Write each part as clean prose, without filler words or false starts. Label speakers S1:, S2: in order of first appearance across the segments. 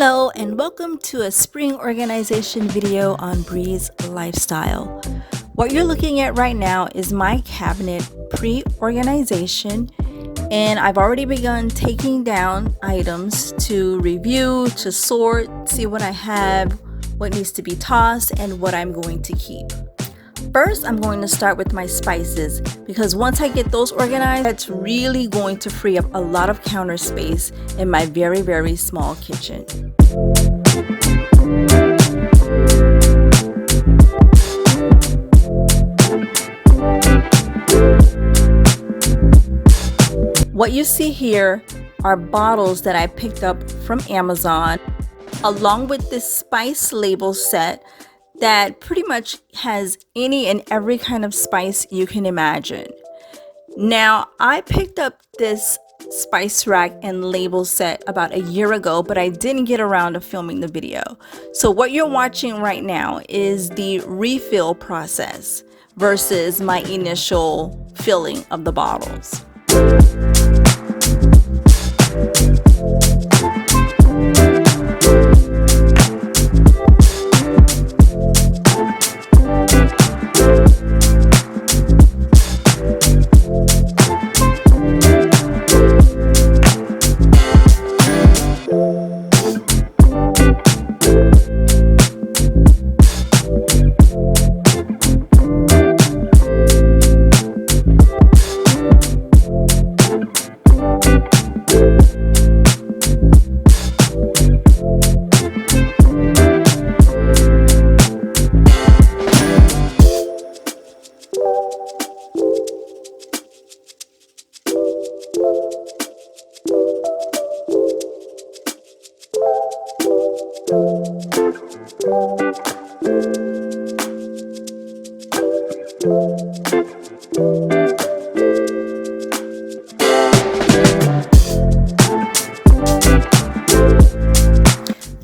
S1: Hello and welcome to a spring organization video on Bree's Lifestyle. What you're looking at right now is my cabinet pre-organization, and I've already begun taking down items to review, to sort, see what I have, what needs to be tossed, and what I'm going to keep. First, I'm going to start with my spices because once I get those organized, that's really going to free up a lot of counter space in my very, very small kitchen. What you see here are bottles that I picked up from Amazon, along with this spice label set that pretty much has any and every kind of spice you can imagine. Now, I picked up this spice rack and label set about a year ago, but I didn't get around to filming the video. So what you're watching right now is the refill process versus my initial filling of the bottles.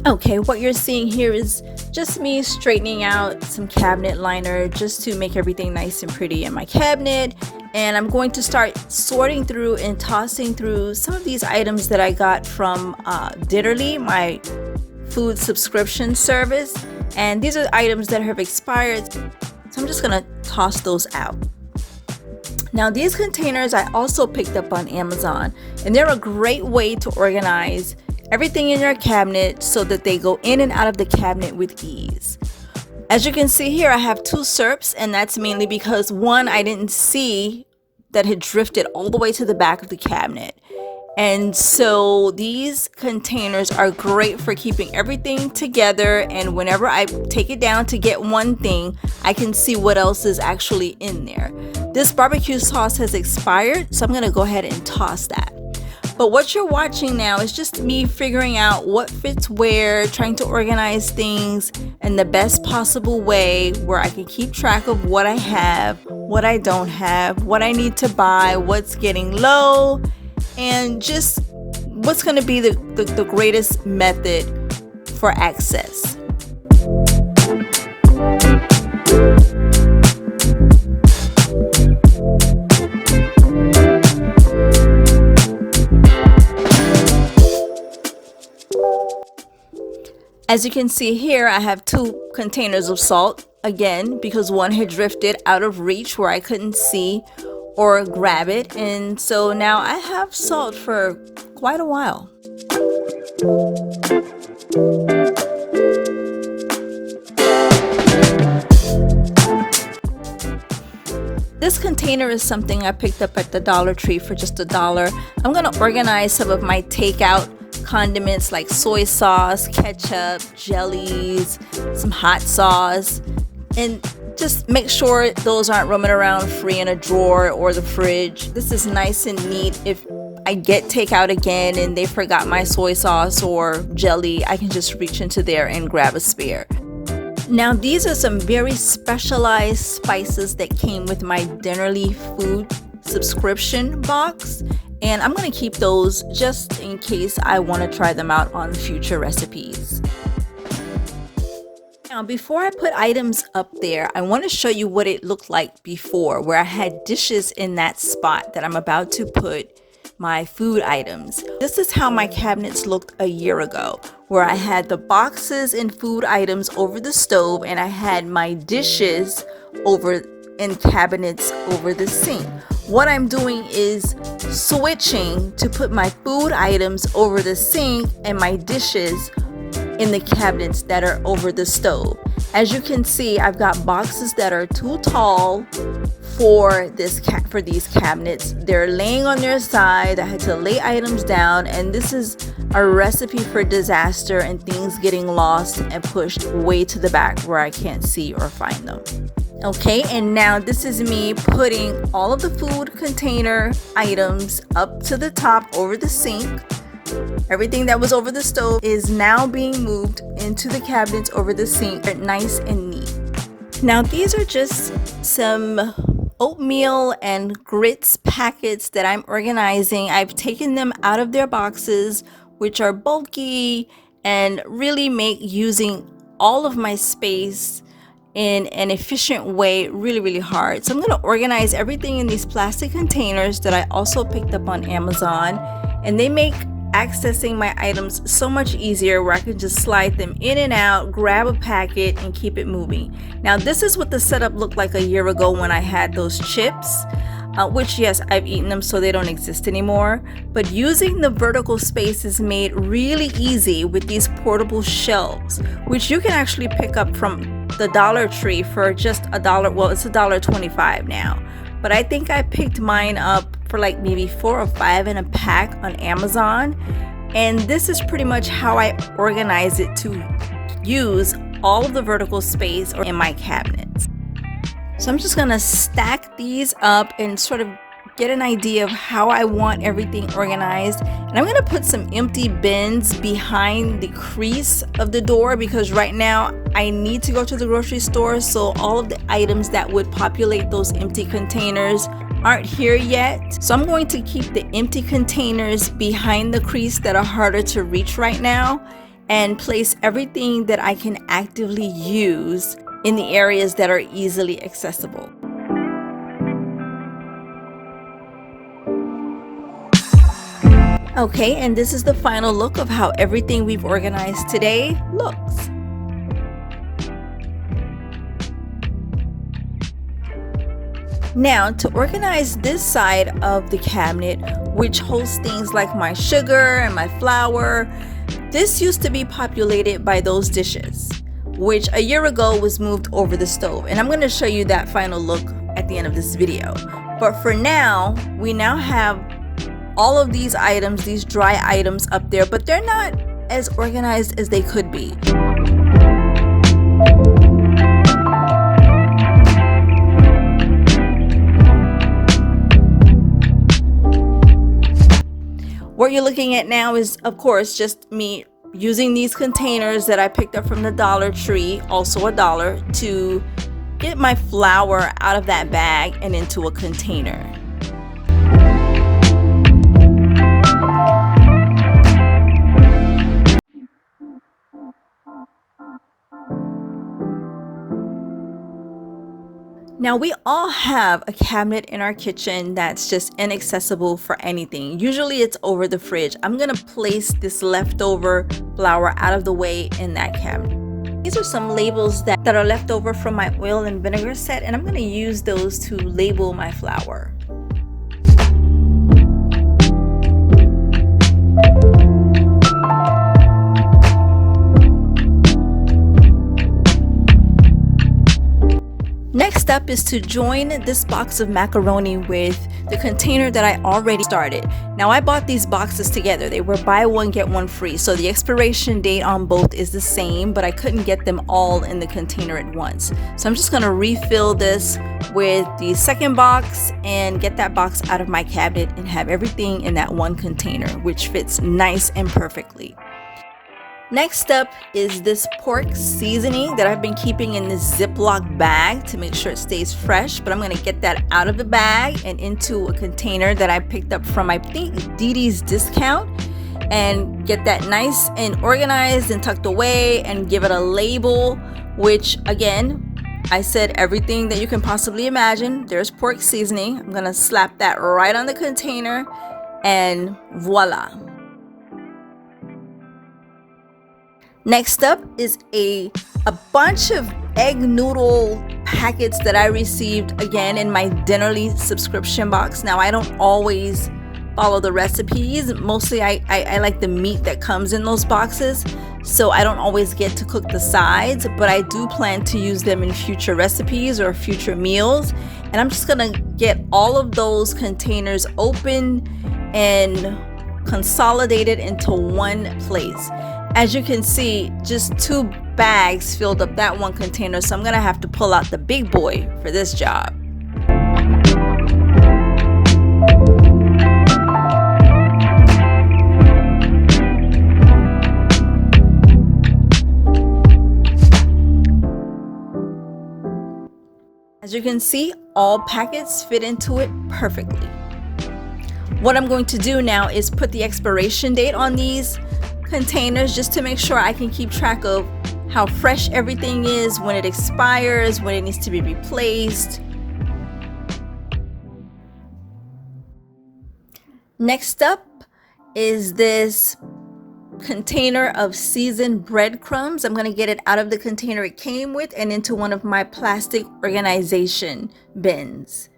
S1: Okay, what you're seeing here is just me straightening out some cabinet liner just to make everything nice and pretty in my cabinet. And I'm going to start sorting through and tossing through some of these items that I got from Dinnerly, my food subscription service. And these are items that have expired, so I'm just gonna toss those out. Now, these containers I also picked up on Amazon, and they're a great way to organize everything in your cabinet so that they go in and out of the cabinet with ease. As you can see here, I have two SERPs, and that's mainly because one I didn't see that had drifted all the way to the back of the cabinet. And so these containers are great for keeping everything together, and whenever I take it down to get one thing, I can see what else is actually in there. This barbecue sauce has expired, so I'm gonna go ahead and toss that. But what you're watching now is just me figuring out what fits where, trying to organize things in the best possible way where I can keep track of what I have, what I don't have, what I need to buy, what's getting low, and just what's going to be the greatest method for access. As you can see here, I have two containers of salt, again, because one had drifted out of reach where I couldn't see or grab it. And so now I have salt for quite a while. This container is something I picked up at the Dollar Tree for just $1. I'm going to organize some of my takeout condiments like soy sauce, ketchup, jellies, some hot sauce, and just make sure those aren't roaming around free in a drawer or the fridge. This is nice and neat. If I get takeout again and they forgot my soy sauce or jelly, I can just reach into there and grab a spare. Now, these are some very specialized spices that came with my Dinnerly food subscription box, and I'm going to keep those just in case I want to try them out on future recipes. Now, before I put items up there, I want to show you what it looked like before, where I had dishes in that spot that I'm about to put my food items. This is how my cabinets looked a year ago, where I had the boxes and food items over the stove, and I had my dishes over in cabinets over the sink. What I'm doing is switching to put my food items over the sink and my dishes in the cabinets that are over the stove. As you can see, I've got boxes that are too tall for these cabinets. They're laying on their side. I had to lay items down, and this is a recipe for disaster and things getting lost and pushed way to the back where I can't see or find them. Okay, and now this is me putting all of the food container items up to the top over the sink. Everything that was over the stove is now being moved into the cabinets over the sink. They're nice and neat. Now these are just some oatmeal and grits packets that I'm organizing. I've taken them out of their boxes, which are bulky and really make using all of my space in an efficient way really hard. So I'm going to organize everything in these plastic containers that I also picked up on Amazon, and they make accessing my items so much easier, where I can just slide them in and out, grab a packet, and keep it moving. Now this is what the setup looked like a year ago when I had those chips, which yes, I've eaten them, so they don't exist anymore. But using the vertical space is made really easy with these portable shelves, which you can actually pick up from the Dollar Tree for just $1. Well, it's $1.25 now, but I think I picked mine up for like maybe 4 or 5 in a pack on Amazon. And this is pretty much how I organize it to use all of the vertical space in my cabinets. So I'm just gonna stack these up and sort of get an idea of how I want everything organized. And I'm gonna put some empty bins behind the crease of the door, because right now I need to go to the grocery store, so all of the items that would populate those empty containers aren't here yet. So I'm going to keep the empty containers behind the crease that are harder to reach right now, and place everything that I can actively use in the areas that are easily accessible. Okay, and this is the final look of how everything we've organized today looks. Now, to organize this side of the cabinet, which holds things like my sugar and my flour, this used to be populated by those dishes, which a year ago was moved over the stove. And I'm going to show you that final look at the end of this video. But for now, we now have all of these items, these dry items up there, but they're not as organized as they could be. What you're looking at now is, of course, just me using these containers that I picked up from the Dollar Tree, also $1, to get my flour out of that bag and into a container. Now, we all have a cabinet in our kitchen that's just inaccessible for anything. Usually it's over the fridge. I'm gonna place this leftover flour out of the way in that cabinet. These are some labels that are left over from my oil and vinegar set, and I'm gonna use those to label my flour. Next up is to join this box of macaroni with the container that I already started. Now, I bought these boxes together. They were buy one get one free, so the expiration date on both is the same, but I couldn't get them all in the container at once. So I'm just gonna refill this with the second box and get that box out of my cabinet and have everything in that one container, which fits nice and perfectly. Next up is this pork seasoning that I've been keeping in this Ziploc bag to make sure it stays fresh, but I'm going to get that out of the bag and into a container that I picked up from, I think, Didi's Discount, and get that nice and organized and tucked away and give it a label, which again, I said everything that you can possibly imagine. There's pork seasoning. I'm going to slap that right on the container and voila. Next up is a bunch of egg noodle packets that I received again in my Dinnerly subscription box. Now I don't always follow the recipes. Mostly I like the meat that comes in those boxes, so I don't always get to cook the sides, but I do plan to use them in future recipes or future meals. And I'm just gonna get all of those containers open and consolidated into one place. As you can see, just 2 bags filled up that one container, so I'm gonna have to pull out the big boy for this job. As you can see, all packets fit into it perfectly. What I'm going to do now is put the expiration date on these containers just to make sure I can keep track of how fresh everything is, when it expires, when it needs to be replaced. Next up is this container of seasoned breadcrumbs. I'm going to get it out of the container it came with and into one of my plastic organization bins.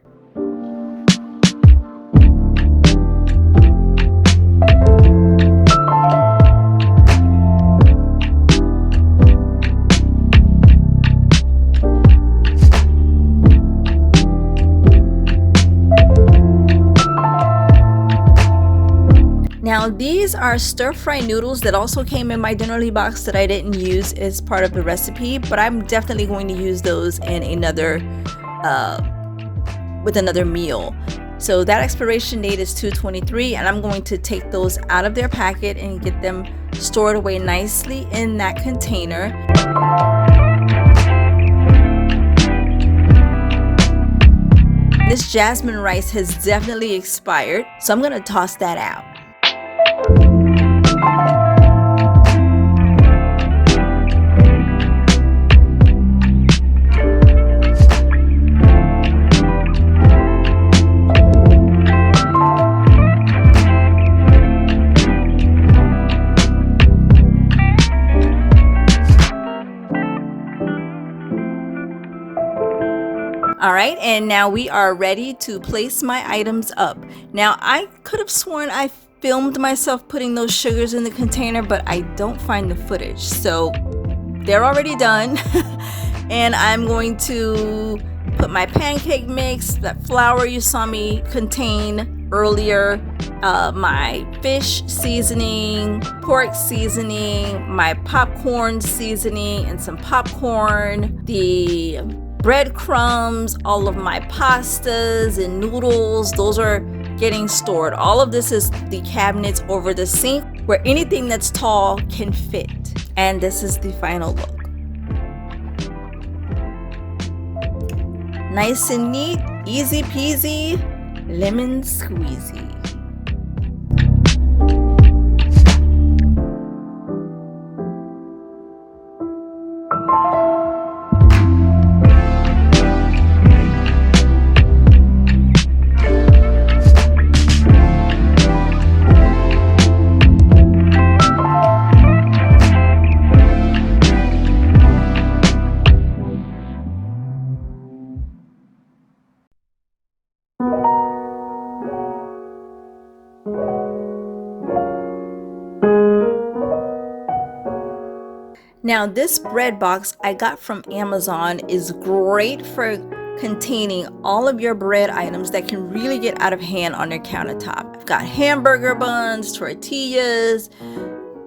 S1: Now these are stir-fry noodles that also came in my Dinnerly box that I didn't use as part of the recipe, but I'm definitely going to use those in another with another meal. So that expiration date is 2/23, and I'm going to take those out of their packet and get them stored away nicely in that container. This jasmine rice has definitely expired, so I'm going to toss that out. All right, and now we are ready to place my items up. Now I could have sworn I filmed myself putting those sugars in the container, but I don't find the footage, so they're already done. And I'm going to put my pancake mix, that flour you saw me contain earlier, my fish seasoning, pork seasoning, my popcorn seasoning and some popcorn, the breadcrumbs, all of my pastas and noodles, those are getting stored. All of this is the cabinets over the sink where anything that's tall can fit. And this is the final look. Nice and neat, easy peasy, lemon squeezy. Now this bread box I got from Amazon is great for containing all of your bread items that can really get out of hand on your countertop. I've got hamburger buns, tortillas,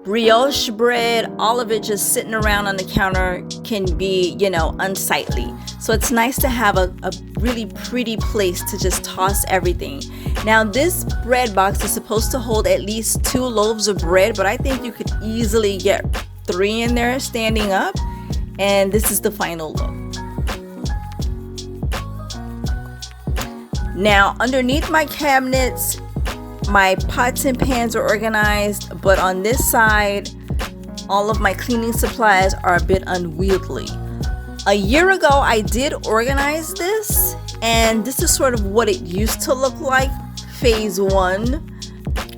S1: brioche bread, all of it just sitting around on the counter can be, unsightly. So it's nice to have a really pretty place to just toss everything. Now this bread box is supposed to hold at least 2 loaves of bread, but I think you could easily get 3 in there standing up, and this is the final look. Now underneath my cabinets, my pots and pans are organized, but on this side, all of my cleaning supplies are a bit unwieldy. A year ago, I did organize this, and this is sort of what it used to look like, phase 1.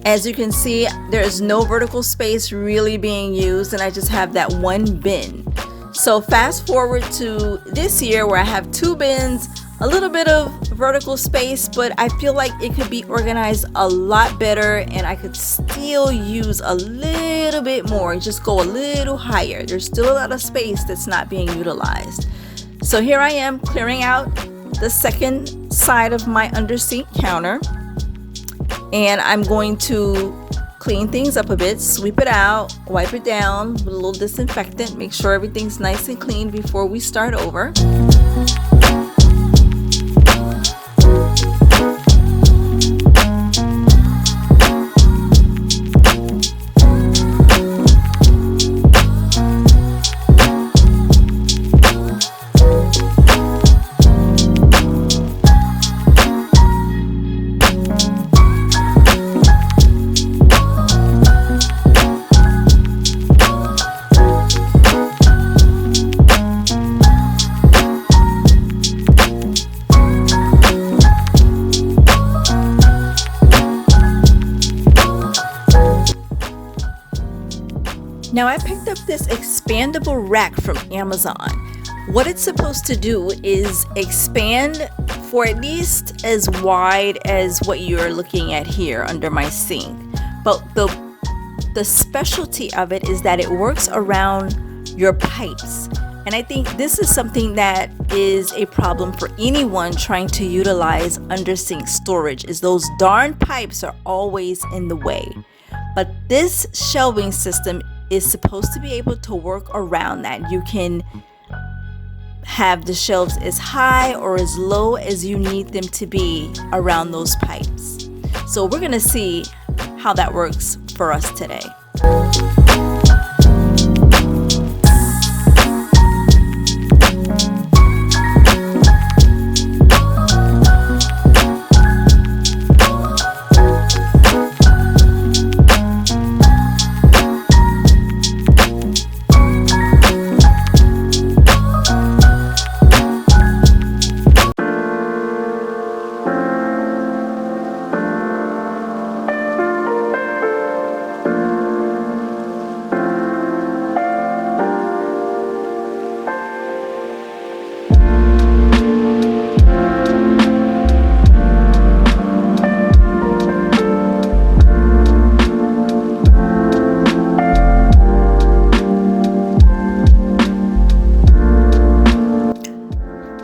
S1: As you can see, there is no vertical space really being used, and I just have that one bin. So fast forward to this year where I have 2 bins, a little bit of vertical space, but I feel like it could be organized a lot better and I could still use a little bit more, just go a little higher. There's still a lot of space that's not being utilized. So here I am clearing out the second side of my under sink counter, and I'm going to clean things up a bit, sweep it out, wipe it down with a little disinfectant, make sure everything's nice and clean before we start over. Now I picked up this expandable rack from Amazon. What it's supposed to do is expand for at least as wide as what you're looking at here under my sink. But the specialty of it is that it works around your pipes. And I think this is something that is a problem for anyone trying to utilize under sink storage, is those darn pipes are always in the way. But this shelving system is supposed to be able to work around that. You can have the shelves as high or as low as you need them to be around those pipes. So we're gonna see how that works for us today.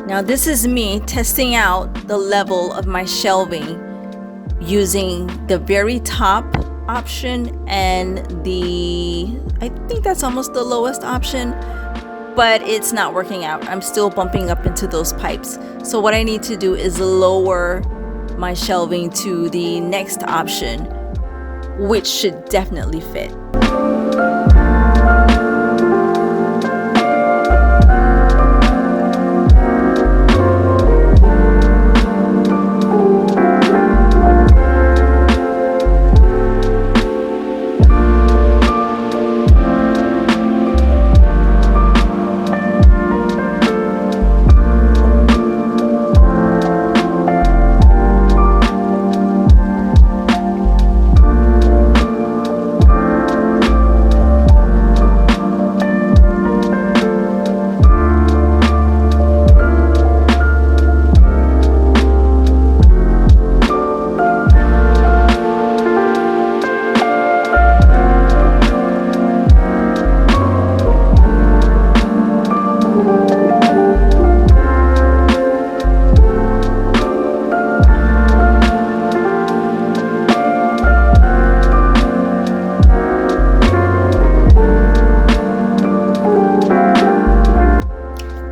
S1: Now this is me testing out the level of my shelving using the very top option and I think that's almost the lowest option, but it's not working out. I'm still bumping up into those pipes. So what I need to do is lower my shelving to the next option, which should definitely fit.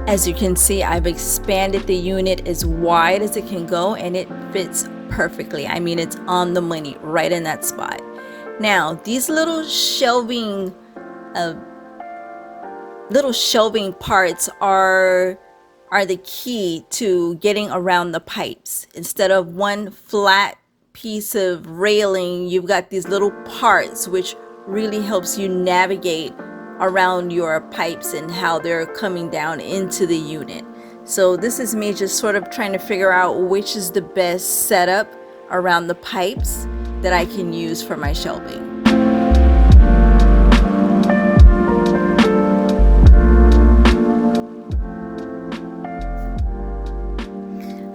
S1: As you can see, I've expanded the unit as wide as it can go, and it fits perfectly. I mean, it's on the money, right in that spot. Now, these little shelving parts are the key to getting around the pipes. Instead of one flat piece of railing, you've got these little parts which really helps you navigate around your pipes and how they're coming down into the unit. So this is me just sort of trying to figure out which is the best setup around the pipes that I can use for my shelving.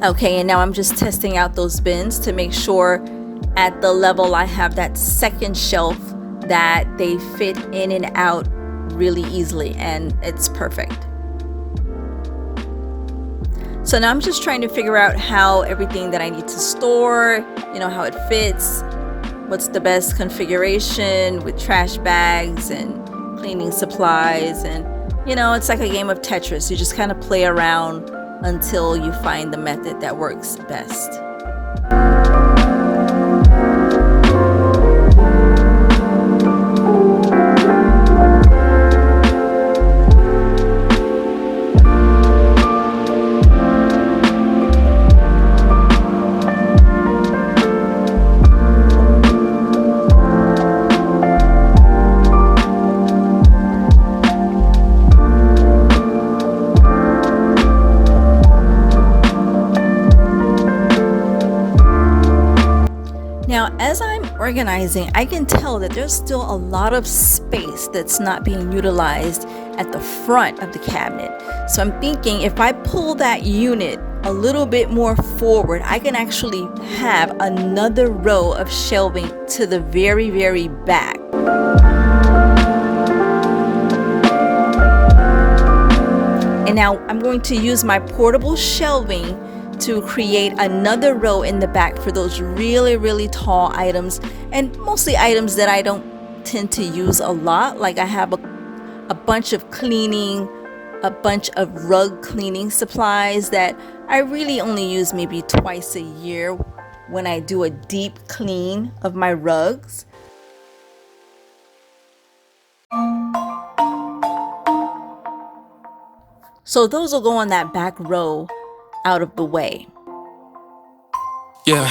S1: Okay, and now I'm just testing out those bins to make sure at the level I have that second shelf that they fit in and out really easily, and it's perfect. So now I'm just trying to figure out how everything that I need to store, how it fits, what's the best configuration with trash bags and cleaning supplies, and it's like a game of Tetris. You just kind of play around until you find the method that works best. Now, as I'm organizing, I can tell that there's still a lot of space that's not being utilized at the front of the cabinet. So I'm thinking if I pull that unit a little bit more forward, I can actually have another row of shelving to the very, very back. And now I'm going to use my portable shelving to create another row in the back for those really, really tall items, and mostly items that I don't tend to use a lot. Like I have a bunch of rug cleaning supplies that I really only use maybe twice a year when I do a deep clean of my rugs. So those will go on that back row out of the way.
S2: Yeah,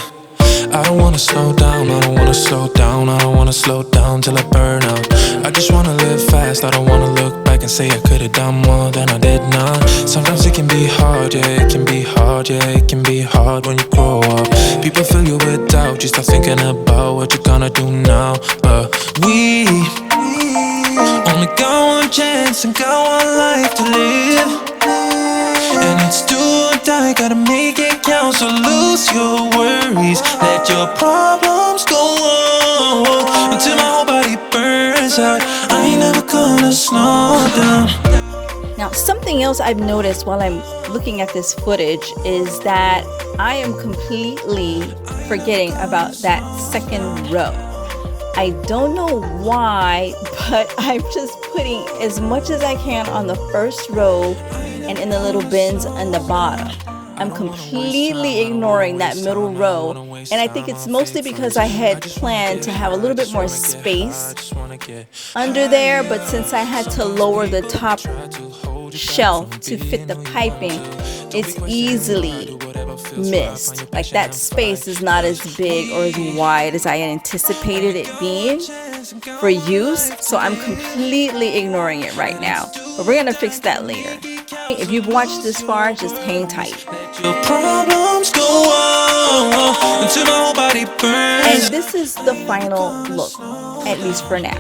S2: I don't wanna slow down, I don't wanna slow down, I don't wanna slow down till I burn out. I just wanna live fast, I don't wanna look back and say I could've done more than I did now. Sometimes it can be hard, yeah, it can be hard, yeah, it can be hard when you grow up. People fill you with doubt, you start thinking about what you're gonna do now. But we only got one chance and got one life to live. And it's do or die, gotta make it count. So lose your worries, let your problems go on until my whole body burns out. I ain't never gonna slow down.
S1: Now, something else I've noticed while I'm looking at this footage is that I am completely forgetting about that second row. I don't know why, but I'm just putting as much as I can on the first row and in the little bins on the bottom. I'm completely ignoring that middle row, and I think it's mostly because I had planned to have a little bit more space under there, but since I had to lower the top shelf to fit the piping, it's easily missed. Like that space is not as big or as wide as I anticipated it being for use, so I'm completely ignoring it right now, but we're gonna fix that later. If you've watched this far, just hang tight.
S2: Your problems go on until my whole body burns.
S1: And this is the final look, at least for now.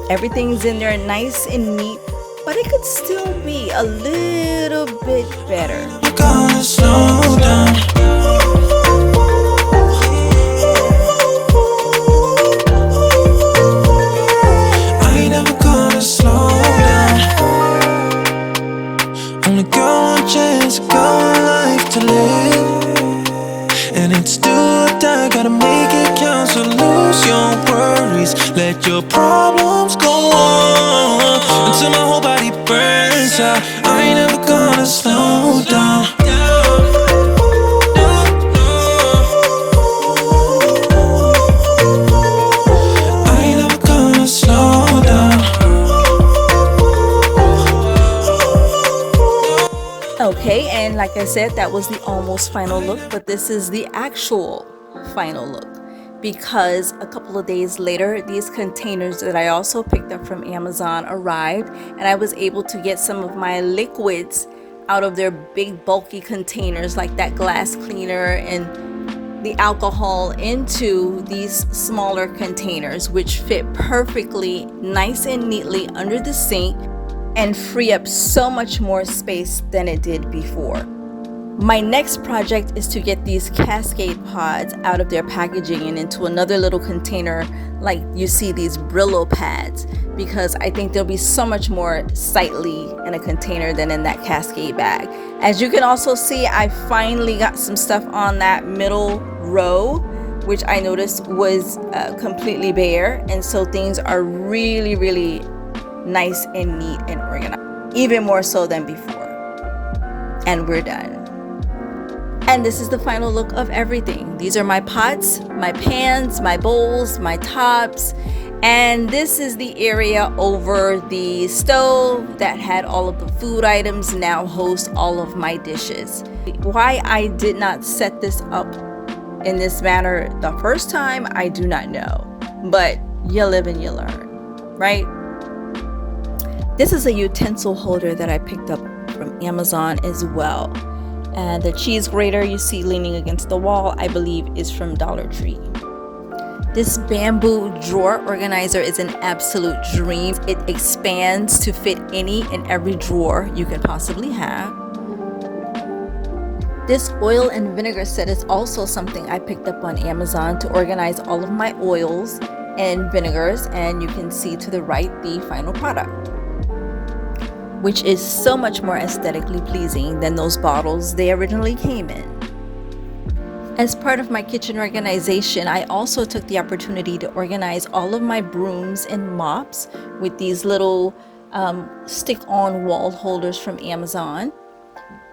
S1: Everything's in there nice and neat, but it could still be a little bit better.
S2: You're gonna slow down. I ain't never gonna slow down. Only got one chance, got one life to live. And it's do or die, gotta make it count. So lose your worries, let your problems go on until my whole body burns out. I ain't never gonna slow down. I ain't never gonna slow down.
S1: Okay, and like I said, that was the almost final look, but this is the actual final look, because a couple of days later, these containers that I also picked up from Amazon arrived, and I was able to get some of my liquids out of their big bulky containers, like that glass cleaner and the alcohol into these smaller containers, which fit perfectly nice and neatly under the sink and free up so much more space than it did before. My next project is to get these Cascade pods out of their packaging and into another little container like you see these Brillo pads, because I think they'll be so much more sightly in a container than in that Cascade bag. As you can also see, I finally got some stuff on that middle row, which I noticed was completely bare, and so things are really nice and neat and organized, even more so than before. And we're done. And this is the final look of everything. These are my pots, my pans, my bowls, my tops, and this is the area over the stove that had all of the food items, now hosts all of my dishes. Why I did not set this up in this manner the first time, I do not know, but you live and you learn, right? This is a utensil holder that I picked up from Amazon as well. And the cheese grater you see leaning against the wall, I believe, is from Dollar Tree. This bamboo drawer organizer is an absolute dream. It expands to fit any and every drawer you can possibly have. This oil and vinegar set is also something I picked up on Amazon to organize all of my oils and vinegars, and you can see to the right the final product, which is so much more aesthetically pleasing than those bottles they originally came in. As part of my kitchen organization, I also took the opportunity to organize all of my brooms and mops with these little stick-on wall holders from Amazon.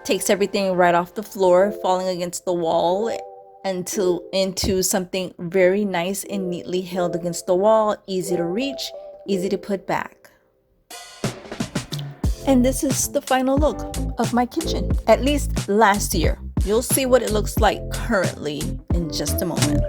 S1: Takes everything right off the floor, falling against the wall into something very nice and neatly held against the wall, easy to reach, easy to put back. And this is the final look of my kitchen, at least last year. You'll see what it looks like currently in just a moment.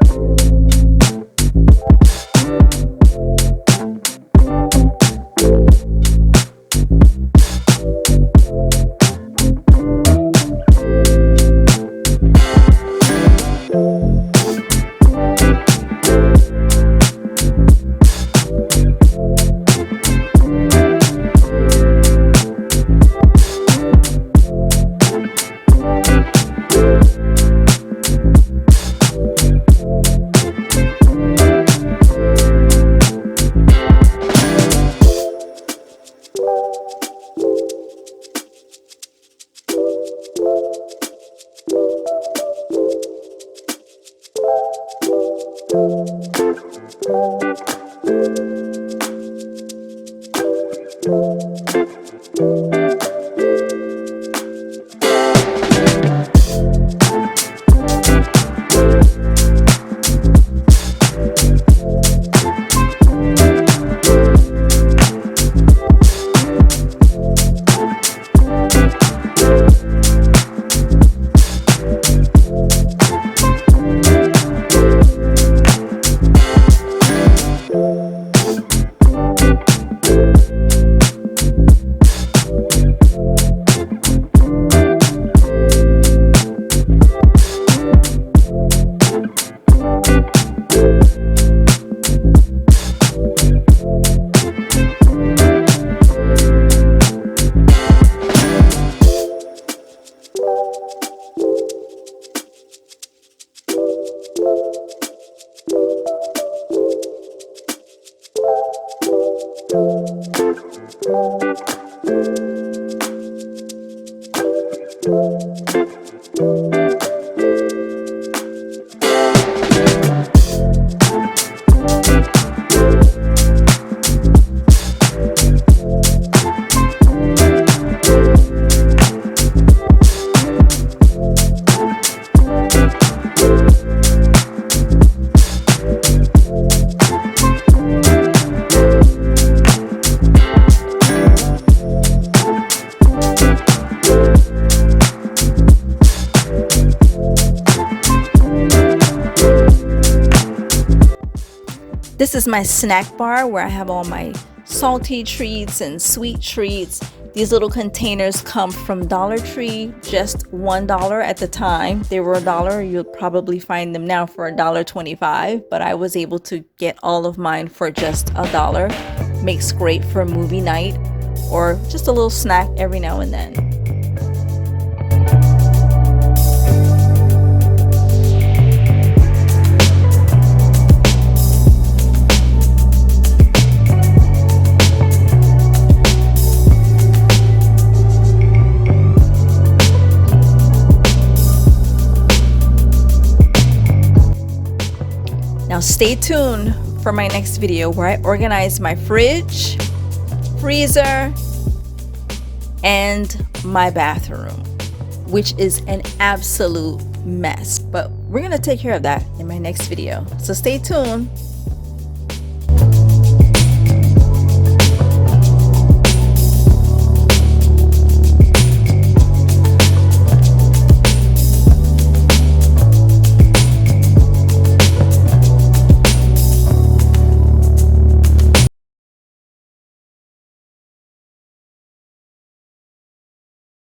S1: This is my snack bar where I have all my salty treats and sweet treats, These little containers come from Dollar Tree, just $1 at the time. They were $1. You'll probably find them now for $1.25, but I was able to get all of mine for just $1. Makes great for movie night or just a little snack every now and then. Now stay tuned for my next video where I organize my fridge, freezer, and my bathroom, which is an absolute mess. But we're gonna take care of that in my next video. So stay tuned.